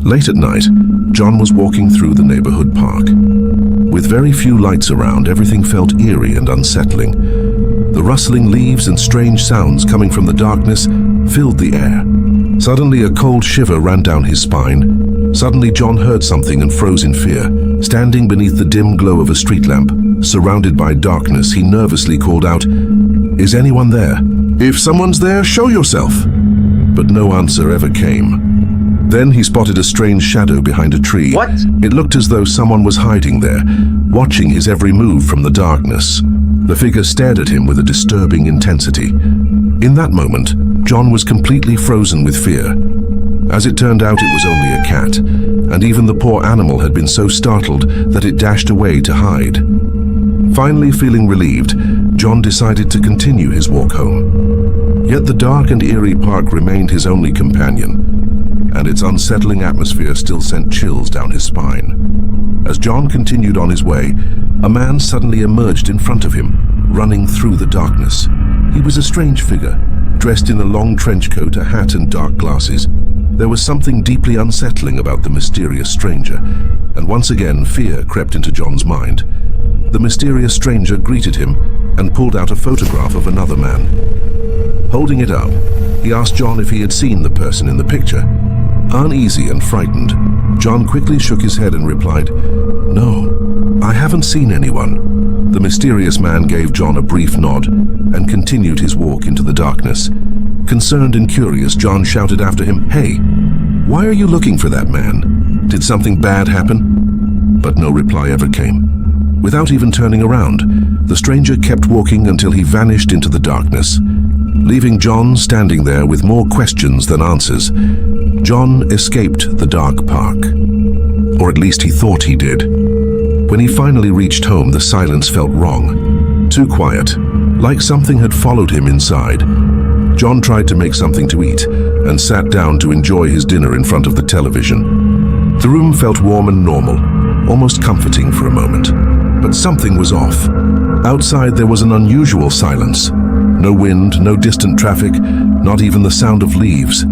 Late at night, John was walking through the neighborhood park. With very few lights around, everything felt eerie and unsettling. The rustling leaves and strange sounds coming from the darkness filled the air. Suddenly, a cold shiver ran down his spine. Suddenly, John heard something and froze in fear. Standing beneath the dim glow of a street lamp, surrounded by darkness, he nervously called out, "Is anyone there? If someone's there, show yourself!" But no answer ever came. Then he spotted a strange shadow behind a tree. What? It looked as though someone was hiding there, watching his every move from the darkness. The figure stared at him with a disturbing intensity. In that moment, John was completely frozen with fear. As it turned out, it was only a cat, and even the poor animal had been so startled that it dashed away to hide. Finally feeling relieved, John decided to continue his walk home. Yet the dark and eerie park remained his only companion, and its unsettling atmosphere still sent chills down his spine. As John continued on his way, a man suddenly emerged in front of him, running through the darkness. He was a strange figure, dressed in a long trench coat, a hat, and dark glasses. There was something deeply unsettling about the mysterious stranger, and once again fear crept into John's mind. The mysterious stranger greeted him and pulled out a photograph of another man. Holding it up, he asked John if he had seen the person in the picture. Uneasy and frightened, John quickly shook his head and replied, "No, I haven't seen anyone." The mysterious man gave John a brief nod and continued his walk into the darkness. Concerned and curious, John shouted after him, "Hey, why are you looking for that man? Did something bad happen?" But no reply ever came. Without even turning around, the stranger kept walking until he vanished into the darkness, leaving John standing there with more questions than answers. John escaped the dark park. Or at least he thought he did. When he finally reached home, the silence felt wrong. Too quiet, like something had followed him inside. John tried to make something to eat and sat down to enjoy his dinner in front of the television. The room felt warm and normal, almost comforting for a moment. But something was off. Outside there was an unusual silence. No wind, no distant traffic, not even the sound of leaves.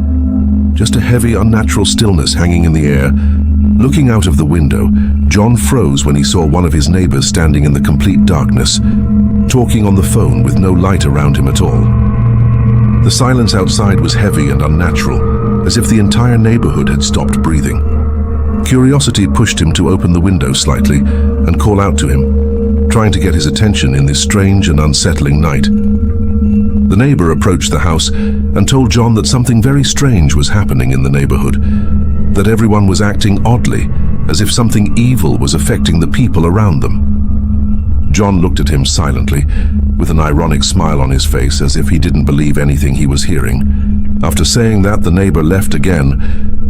Just a heavy, unnatural stillness hanging in the air. Looking out of the window, John froze when he saw one of his neighbors standing in the complete darkness, talking on the phone with no light around him at all. The silence outside was heavy and unnatural, as if the entire neighborhood had stopped breathing. Curiosity pushed him to open the window slightly and call out to him, trying to get his attention in this strange and unsettling night. The neighbor approached the house and told John that something very strange was happening in the neighborhood, that everyone was acting oddly, as if something evil was affecting the people around them. John looked at him silently, with an ironic smile on his face, as if he didn't believe anything he was hearing. After saying that, the neighbor left again,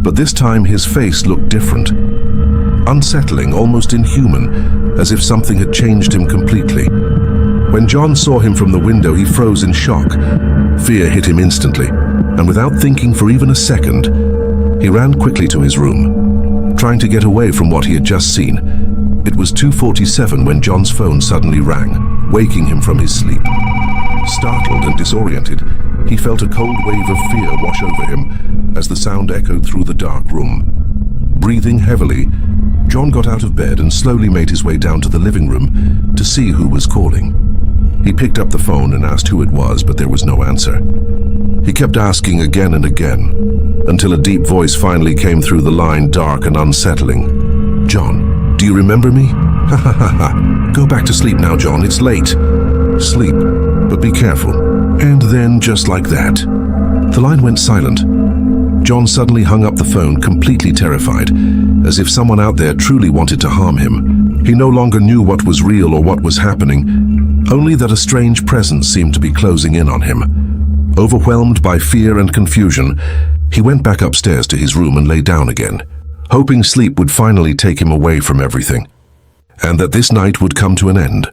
but this time his face looked different. Unsettling, almost inhuman, as if something had changed him completely. When John saw him from the window, he froze in shock. Fear hit him instantly, and without thinking for even a second, he ran quickly to his room, trying to get away from what he had just seen. It was 2:47 when John's phone suddenly rang, waking him from his sleep. Startled and disoriented, he felt a cold wave of fear wash over him as the sound echoed through the dark room. Breathing heavily, John got out of bed and slowly made his way down to the living room to see who was calling. He picked up the phone and asked who it was, but there was no answer. He kept asking again and again, until a deep voice finally came through the line, dark and unsettling. "John, do you remember me? Ha ha ha ha. Go back to sleep now, John, it's late. Sleep, but be careful." And then, just like that, the line went silent. John suddenly hung up the phone, completely terrified, as if someone out there truly wanted to harm him. He no longer knew what was real or what was happening, only that a strange presence seemed to be closing in on him. Overwhelmed by fear and confusion, he went back upstairs to his room and lay down again, hoping sleep would finally take him away from everything, and that this night would come to an end.